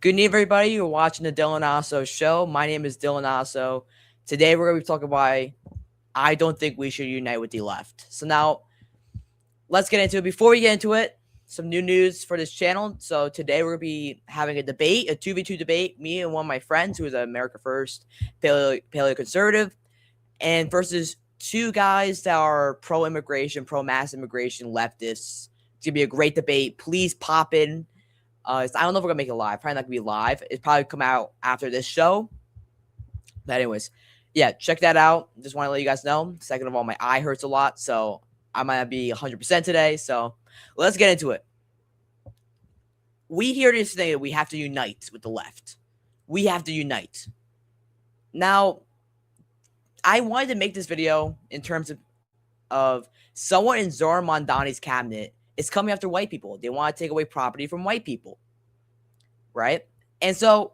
Good evening, everybody. You're watching the Dylan Asso Show. My name is Dylan Asso. Today, we're going to be talking why I don't think we should unite with the left. So now, let's get into it. Before we get into it, some new news for this channel. So today, we're going to be having a debate, a 2v2 debate. Me and one of my friends, who is an America First paleo conservative, and versus two guys that are pro-immigration, pro-mass immigration leftists. It's going to be a great debate. Please pop in. I don't know if we're gonna make it live. Probably not gonna be live. It's probably come out after this show. But anyways, yeah, check that out. Just want to let you guys know. Second of all, my eye hurts a lot, so I might not be 100% today. So let's get into it. We hear this thing that we have to unite with the left. We have to unite. Now, I wanted to make this video in terms of someone in Zohar Mamdani's cabinet is coming after white people. They want to take away property from white people, right? And so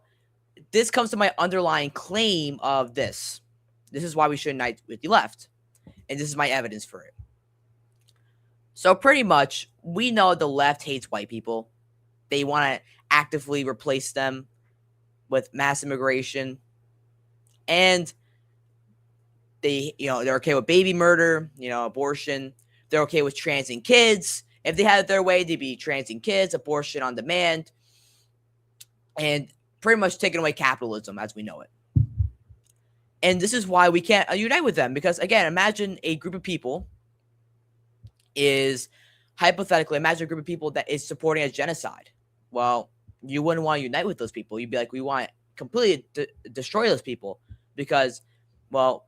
this comes to my underlying claim of this. This is why we should unite with the left. And this is my evidence for it. So pretty much, we know the left hates white people. They want to actively replace them with mass immigration. And they're okay with baby murder, abortion. They're okay with transing kids. If they had it their way, they'd be transing kids, abortion on demand, and pretty much taking away capitalism as we know it. And this is why we can't unite with them. Because, again, imagine a group of people imagine a group of people that is supporting a genocide. Well, you wouldn't want to unite with those people. You'd be like, we want to completely destroy those people because, well,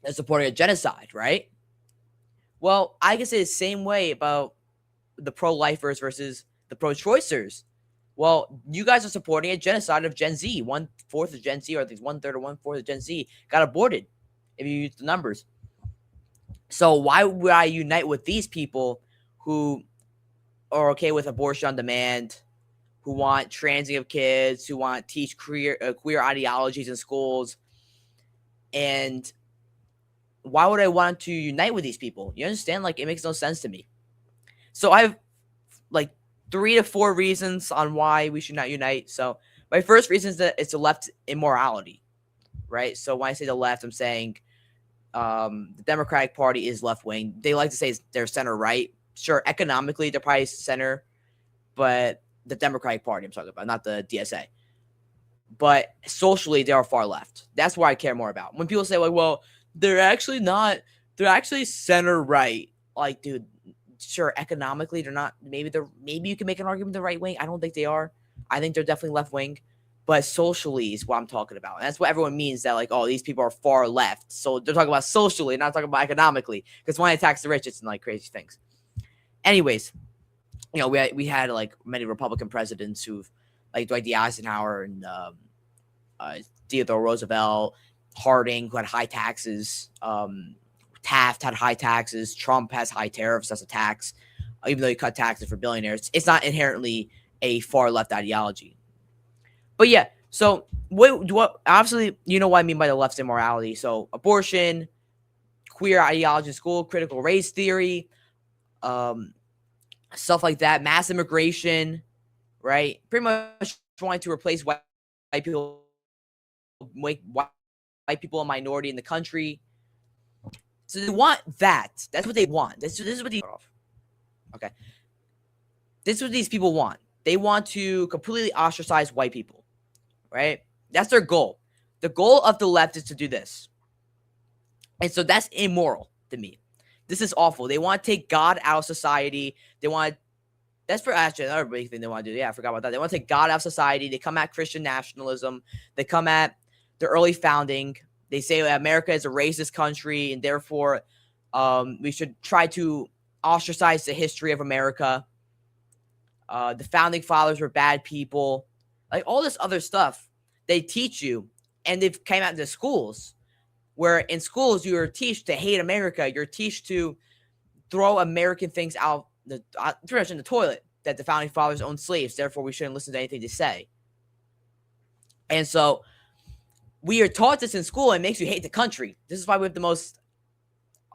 they're supporting a genocide, right? Well, I can say the same way about the pro-lifers versus the pro-choicers. Well, you guys are supporting a genocide of Gen Z. 1/4 of Gen Z, or I think 1/3 or 1/4 of Gen Z got aborted, if you use the numbers. So why would I unite with these people who are okay with abortion on demand, who want transing of kids, who want to teach queer ideologies in schools, and why would I want to unite with these people? You understand? Like, it makes no sense to me. So I have like 3 to 4 reasons on why we should not unite. So my first reason is that it's the left immorality, right? So when I say the left, I'm saying the Democratic Party is left wing. They like to say they're center right. Sure, economically they're probably center, but the Democratic Party I'm talking about, not the DSA. But socially, they are far left. That's what I care more about. When people say, like, well, they're actually center right. Like, dude, sure, economically they're not. Maybe you can make an argument the right wing. I don't think they are. I think they're definitely left wing. But socially is what I'm talking about. And that's what everyone means, that, like, oh, these people are far left. So they're talking about socially, not talking about economically. Because when it attacks the rich, it's like crazy things. Anyways, we had like many Republican presidents who've, like, Dwight D. Eisenhower and Theodore Roosevelt, Harding, who had high taxes. Taft had high taxes. Trump has high tariffs. That's a tax. Even though he cut taxes for billionaires, it's not inherently a far left ideology. But yeah, so what obviously, you know what I mean by the left's immorality. So abortion, queer ideology in school, critical race theory, stuff like that, mass immigration, right? Pretty much trying to replace white people, make white people a minority in the country. So they want that. That's what they want. This is what okay. This is what these people want. They want to completely ostracize white people, right? That's their goal. The goal of the left is to do this. And so that's immoral to me. This is awful. They want to take God out of society. That's for actually another big thing they want to do. Yeah, I forgot about that. They want to take God out of society. They come at Christian nationalism. They come at the early founding. They say America is a racist country, and therefore we should try to ostracize the history of America. The founding fathers were bad people. Like, all this other stuff they teach you, and they've came out into schools, where in schools you're taught to hate America. You're taught to throw American things out pretty much in the toilet, that the founding fathers owned slaves. Therefore, we shouldn't listen to anything they say. And so we are taught this in school, and it makes you hate the country. This is why we have the most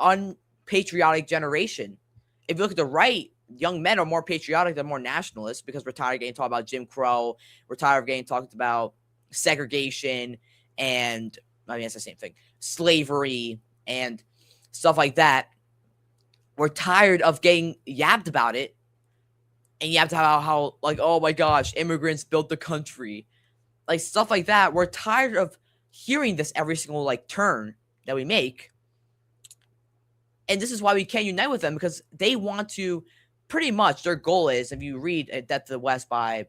unpatriotic generation. If you look at the right, young men are more patriotic, they're more nationalist because we're tired of getting talked about Jim Crow. We're tired of getting talked about segregation and, I mean, it's the same thing, slavery and stuff like that. We're tired of getting yapped about it. And you have to have how like, oh my gosh, immigrants built the country. Like stuff like that. We're tired of hearing this every single like turn that we make. And this is why we can't unite with them, because they want to, pretty much their goal is, if you read Death to the West by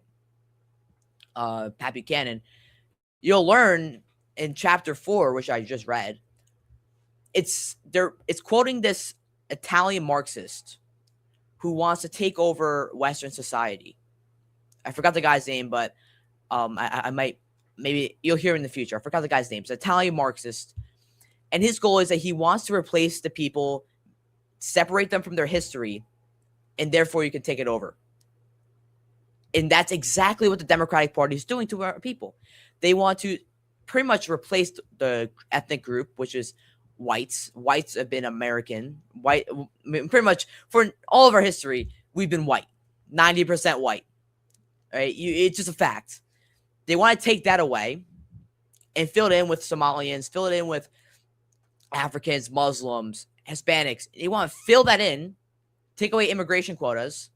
Pat Buchanan, you'll learn in chapter 4, which I just read, it's quoting this Italian Marxist who wants to take over Western society. I forgot the guy's name, but I might, maybe you'll hear in the future. I forgot the guy's name. It's an Italian Marxist. And his goal is that he wants to replace the people, separate them from their history, and therefore you can take it over. And that's exactly what the Democratic Party is doing to our people. They want to pretty much replace the ethnic group, which is whites. Whites have been American. White, pretty much for all of our history, we've been white. 90% white. Right? It's just a fact. They want to take that away and fill it in with Somalians, fill it in with Africans, Muslims, Hispanics. They want to fill that in, take away immigration quotas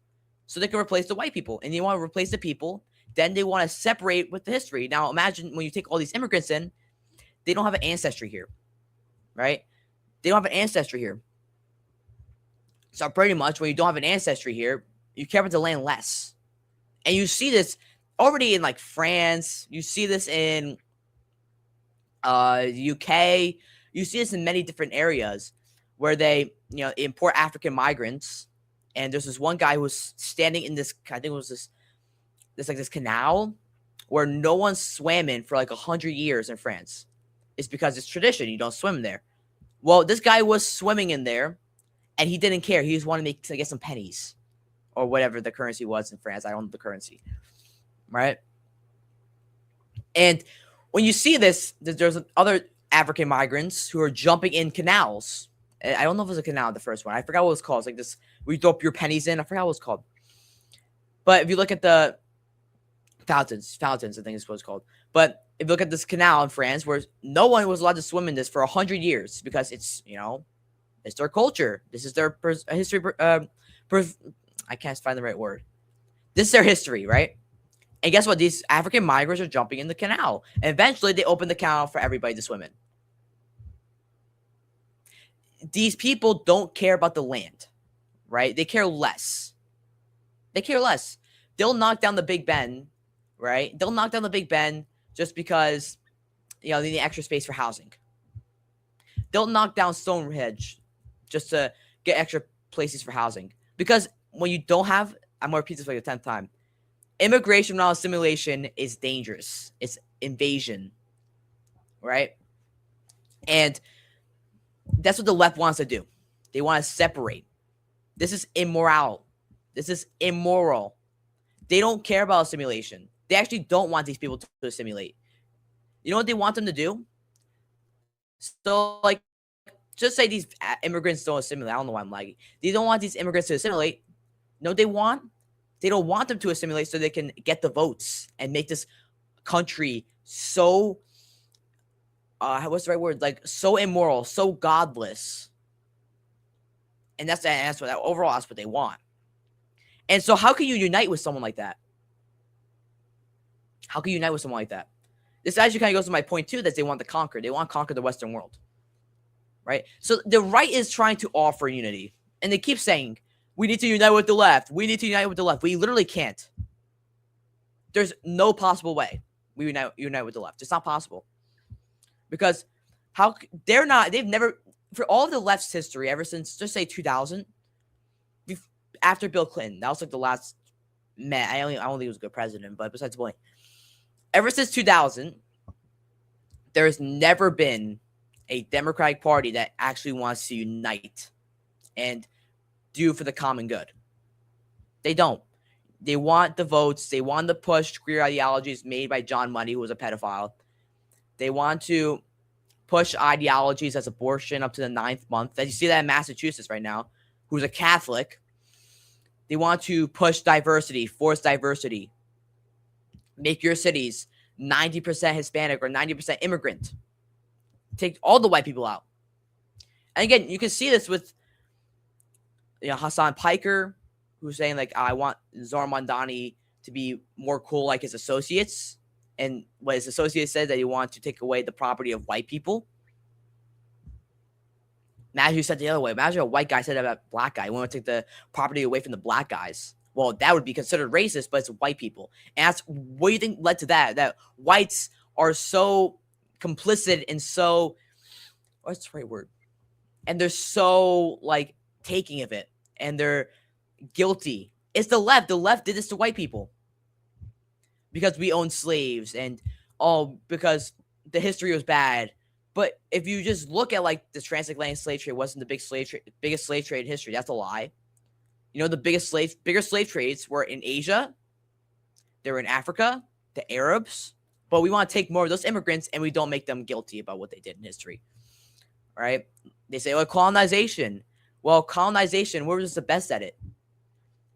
so they can replace the white people. And they want to replace the people. Then they want to separate with the history. Now, imagine when you take all these immigrants in, they don't have an ancestry here, right? They don't have an ancestry here. So pretty much when you don't have an ancestry here, you care about the land less. And you see this already in like France. You see this in UK. You see this in many different areas where they, import African migrants. And there's this one guy who was standing in this, I think it was this canal where no one swam in for like 100 years in France. It's because it's tradition. You don't swim there. Well, this guy was swimming in there and he didn't care. He just wanted to get some pennies or whatever the currency was in France. I don't know the currency. Right? And when you see this, there's other African migrants who are jumping in canals. I don't know if it was a canal, the first one. I forgot what it was called. It's like this, where you throw up your pennies in. I forgot what it was called. But if you look at the fountains, I think is what it's called. But if you look at this canal in France, where no one was allowed to swim in this for 100 years, because it's, it's their culture. This is their history. I can't find the right word. This is their history, right? And guess what? These African migrants are jumping in the canal. And eventually they open the canal for everybody to swim in. These people don't care about the land, right? They care less. They'll knock down the Big Ben, right? They'll knock down the Big Ben just because, they need extra space for housing. They'll knock down Stonehenge just to get extra places for housing. Because when you don't have, I'm going to repeat this for the 10th time, immigration without assimilation is dangerous. It's invasion, right? And that's what the left wants to do. They want to separate. This is immoral. They don't care about assimilation. They actually don't want these people to assimilate. You know what they want them to do? So, like, just say these immigrants don't assimilate. I don't know why I'm lagging. They don't want these immigrants to assimilate. No, they don't want them to assimilate so they can get the votes and make this country so, what's the right word? Like, so immoral, so godless. And that's what overall, that's what they want. And so how can you unite with someone like that? How can you unite with someone like that? This actually kind of goes to my point, too, that they want to conquer. They want to conquer the Western world, right? So the right is trying to offer unity. And they keep saying, we need to unite with the left. We need to unite with the left. We literally can't. There's no possible way we unite with the left. It's not possible. Because they've never, for all of the left's history, ever since, just say 2000, after Bill Clinton, that was like the last man. I don't think he was a good president, but besides the point, ever since 2000, there has never been a Democratic Party that actually wants to unite and do for the common good. They don't. They want the votes. They want to push queer ideologies made by John Money, who was a pedophile. They want to push ideologies as abortion up to the 9th month. You see that in Massachusetts right now, who's a Catholic. They want to push diversity, force diversity, make your cities 90% Hispanic or 90% immigrant. Take all the white people out. And again, you can see this with Hassan Piker, who's saying like, I want Zohar Mamdani to be more cool like his associates. And what his associates said that he wants to take away the property of white people. Imagine you said the other way. Imagine a white guy said that about a black guy. We want to take the property away from the black guys. Well, that would be considered racist, but it's white people. And that's what do you think led to that? That whites are so complicit and so, what's the right word? And they're so like taking of it. And they're guilty. It's the left. The left did this to white people. Because we own slaves and all because the history was bad. But if you just look at like the transatlantic slave trade wasn't the biggest slave trade in history, that's a lie. You know, the bigger slave trades were in Asia, they were in Africa, the Arabs. But we want to take more of those immigrants and we don't make them guilty about what they did in history. All right? They say, well, colonization. Well, colonization, we're just the best at it.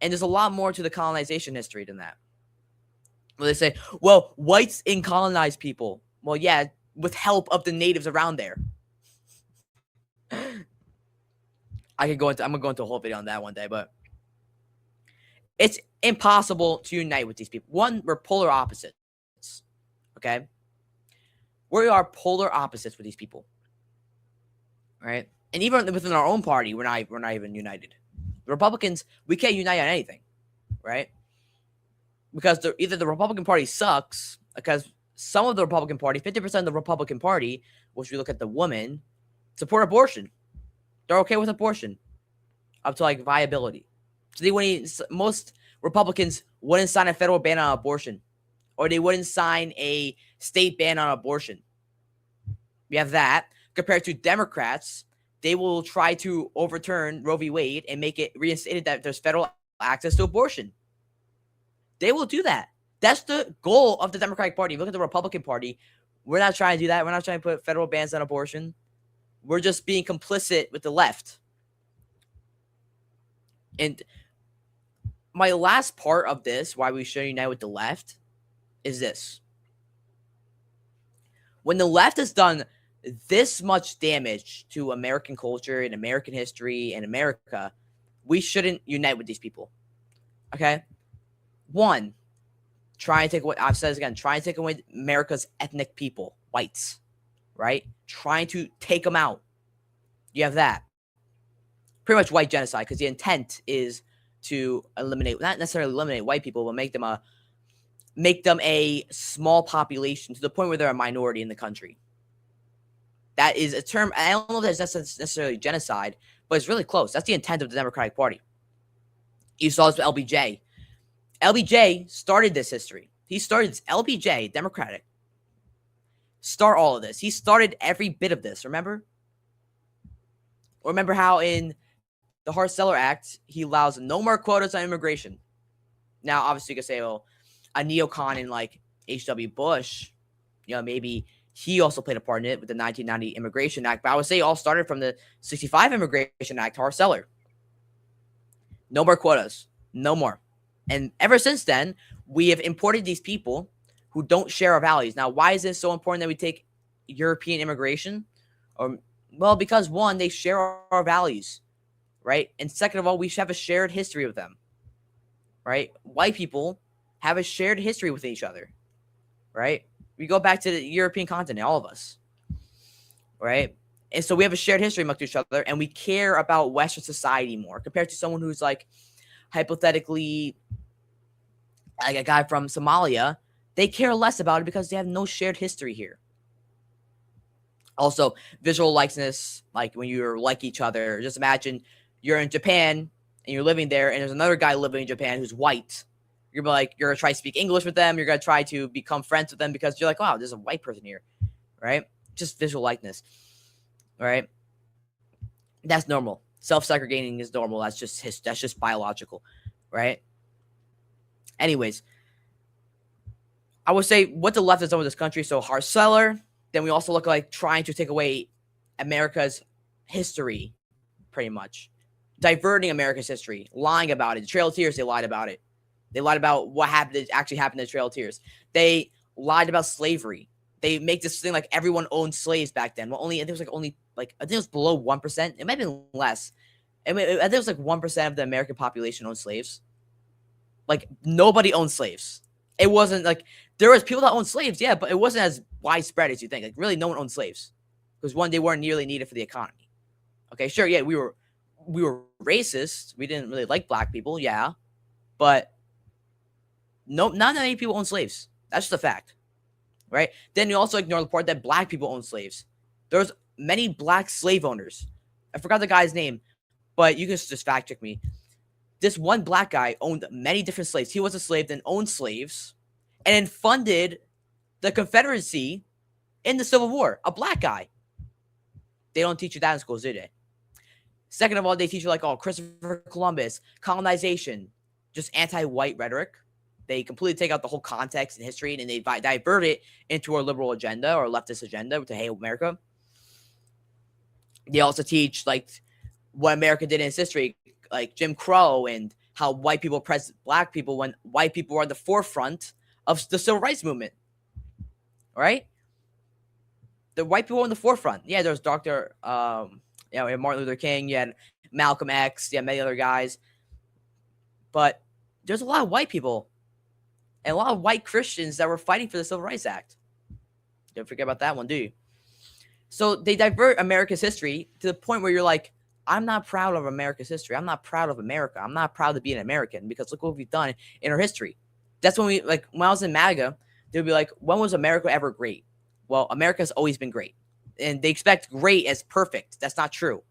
And there's a lot more to the colonization history than that. Well, they say, well, whites colonized people. Well, yeah, with help of the natives around there. I'm gonna go into a whole video on that one day, but it's impossible to unite with these people. One, we're polar opposites. Okay? We are polar opposites with these people. Right? And even within our own party, we're not even united. The Republicans, we can't unite on anything. Right? Because either the Republican Party sucks, because some of the Republican Party, 50% of the Republican Party, which we look at the women, support abortion. They're okay with abortion up to like viability. So most Republicans wouldn't sign a federal ban on abortion, or they wouldn't sign a state ban on abortion. We have that compared to Democrats. They will try to overturn Roe v. Wade and make it reinstated that there's federal access to abortion. They will do that. That's the goal of the Democratic Party. Look at the Republican Party. We're not trying to do that. We're not trying to put federal bans on abortion. We're just being complicit with the left. And my last part of this, why we should unite with the left, is this. When the left has done this much damage to American culture and American history and America, we shouldn't unite with these people. Okay? One, try and take away, I've said this again, try and take away America's ethnic people, whites, right? Trying to take them out. You have that. Pretty much white genocide, because the intent is to eliminate, not necessarily eliminate white people, but make them a small population to the point where they're a minority in the country. That is a term, I don't know if that's necessarily genocide, but it's really close. That's the intent of the Democratic Party. You saw this with LBJ. LBJ started this history. He started this. LBJ, Democratic, start all of this. He started every bit of this, remember? Remember how in the Hart-Celler Act, he allows no more quotas on immigration. Now, obviously, you could say, well, a neocon in like H.W. Bush, maybe he also played a part in it with the 1990 Immigration Act. But I would say it all started from the 65 Immigration Act, Hart-Celler. No more quotas. No more. And ever since then, we have imported these people who don't share our values. Now, why is it so important that we take European immigration? Well, because one, they share our values, right? And second of all, we have a shared history with them, right? White people have a shared history with each other, right? We go back to the European continent, all of us, right? And so we have a shared history amongst each other, and we care about Western society more compared to someone who's like hypothetically like a guy from Somalia. They care less about it because they have no shared history here. Also, visual likeness, like when you're like each other. Just imagine you're in Japan and you're living there, and there's another guy living in Japan who's white. You're going to try to speak English with them. You're going to try to become friends with them because you're like, wow, there's a white person here, right? Just visual likeness, right? That's normal. Self-segregating is normal. That's just biological, right? Anyways, I would say what the left has done with this country. So Hart-Celler, then we also look like trying to take away America's history, pretty much. diverting America's history, lying about it. The Trail of Tears, they lied about it. They lied about what actually happened in the Trail of Tears. They lied about slavery. They make this thing like everyone owned slaves back then. Well, I think it was below 1%. It might have been less. I think it was like 1% of the American population owned slaves. Like nobody owned slaves. It wasn't like there was people that owned slaves, yeah, but it wasn't as widespread as you think. Like really, no one owned slaves because one, they weren't nearly needed for the economy. Okay, sure, yeah, we were racist. We didn't really like black people, yeah, but not that many people own slaves. That's just a fact, right? Then you also ignore the part that black people own slaves. There's many black slave owners. I forgot the guy's name, but you can just fact check me. This one black guy owned many different slaves. He was a slave, then owned slaves, and then funded the Confederacy in the Civil War. A black guy. They don't teach you that in schools, do they? Second of all, they teach you like, oh, Christopher Columbus, colonization, just anti-white rhetoric. They completely take out the whole context and history, and they divert it into a liberal agenda or a leftist agenda to hate America. They also teach like what America did in its history, like Jim Crow, and how white people oppressed black people when white people were at the forefront of the civil rights movement. Right? The white people were in the forefront. Yeah, there was Dr. Martin Luther King, you had Malcolm X, you had many other guys. But there's a lot of white people and a lot of white Christians that were fighting for the Civil Rights Act. Don't forget about that one, do you? So they divert America's history to the point where you're like, I'm not proud of America's history. I'm not proud of America. I'm not proud to be an American because look what we've done in our history. That's when when I was in MAGA, they would be like, when was America ever great? Well, America's always been great. And they expect great as perfect. That's not true.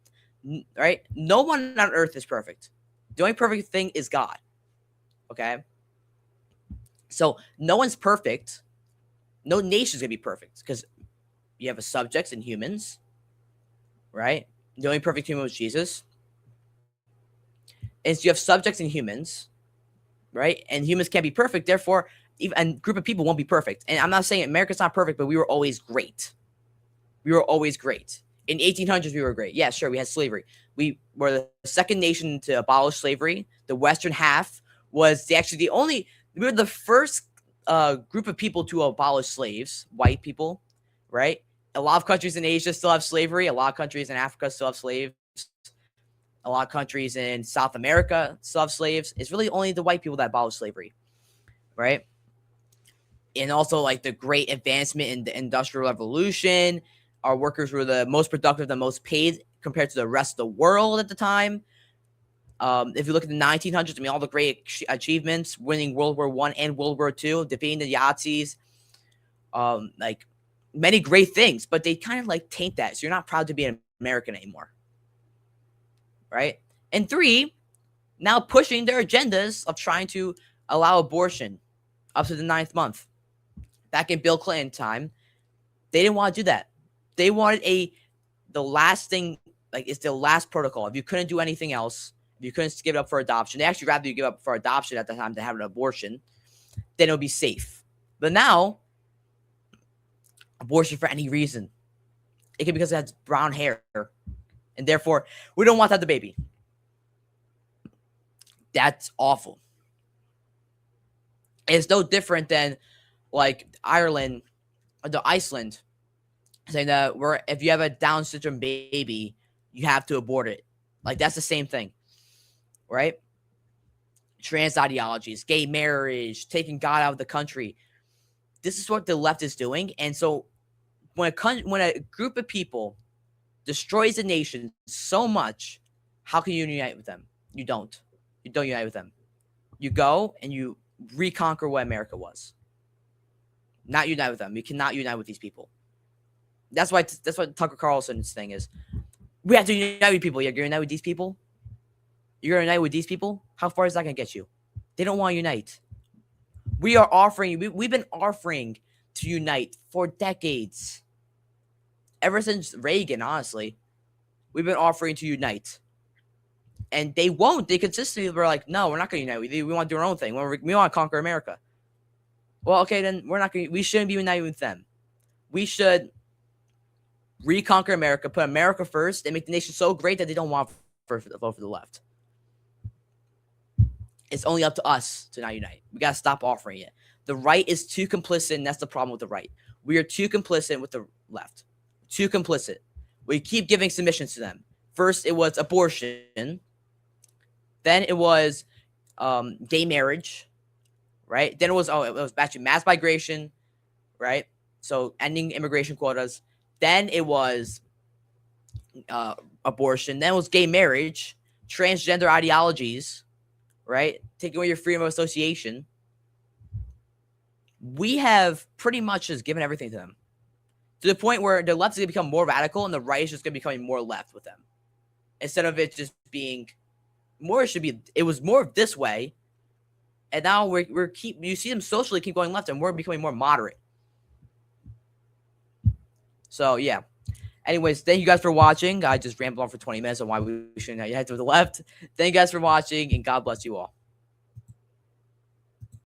Right? No one on earth is perfect. The only perfect thing is God. Okay? So no one's perfect. No nation's going to be perfect because you have subjects and humans. Right? The only perfect human was Jesus. And so you have subjects and humans. Right? And humans can't be perfect. Therefore, a group of people won't be perfect. And I'm not saying America's not perfect, but we were always great. We were always great. In 1800s, we were great. Yeah, sure, we had slavery. We were the second nation to abolish slavery. The western half was we were the first group of people to abolish slaves, white people, right? A lot of countries in Asia still have slavery. A lot of countries in Africa still have slaves. A lot of countries in South America still have slaves. It's really only the white people that abolished slavery, right? And also, like, the great advancement in the Industrial Revolution. Our workers were the most productive, the most paid compared to the rest of the world at the time. If you look at the 1900s, I mean, all the great achievements, winning World War I and World War II, defeating the Yazidis, like, many great things. But they kind of, like, taint that. So you're not proud to be an American anymore. Right? And three, now pushing their agendas of trying to allow abortion up to the 9th month. Back in Bill Clinton time, they didn't want to do that. They wanted the last thing, like, it's the last protocol. If you couldn't do anything else, if you couldn't give it up for adoption, they actually rather you give up for adoption at the time to have an abortion, then it would be safe. But now, abortion for any reason. It could be because it has brown hair. And therefore, we don't want to have the baby. That's awful. It's no different than, like, Iceland, saying that if you have a Down syndrome baby, you have to abort it. Like, that's the same thing, right? Trans ideologies, gay marriage, taking God out of the country. This is what the left is doing. And so when a group of people destroys a nation so much, how can you unite with them? You don't. You don't unite with them. You go and you reconquer what America was. Not unite with them. You cannot unite with these people. That's what Tucker Carlson's thing is. We have to unite with people. You're going to unite with these people? You're going to unite with these people? How far is that going to get you? They don't want to unite. We've been offering to unite for decades. Ever since Reagan, honestly, we've been offering to unite. And they won't. They consistently were like, no, we're not going to unite with you. We want to do our own thing. We want to conquer America. Well, okay, then we shouldn't be united with them. We should reconquer America, put America first, and make the nation so great that they don't want vote for the left. It's only up to us to not unite. We gotta stop offering it. The right is too complicit, and that's the problem with the right. We are too complicit with the left. Too complicit. We keep giving submissions to them. First, it was abortion. Then it was gay marriage, right? Then it was actually mass migration, right? So ending immigration quotas. Then it was abortion. Then it was gay marriage, transgender ideologies, right? Taking away your freedom of association. We have pretty much just given everything to them, to the point where the left is going to become more radical and the right is just going to be becoming more left with them. Instead of it just being more, it was more this way. And now you see them socially keep going left and we're becoming more moderate. So, yeah. Anyways, thank you guys for watching. I just rambled on for 20 minutes on why we shouldn't head to the left. Thank you guys for watching, and God bless you all.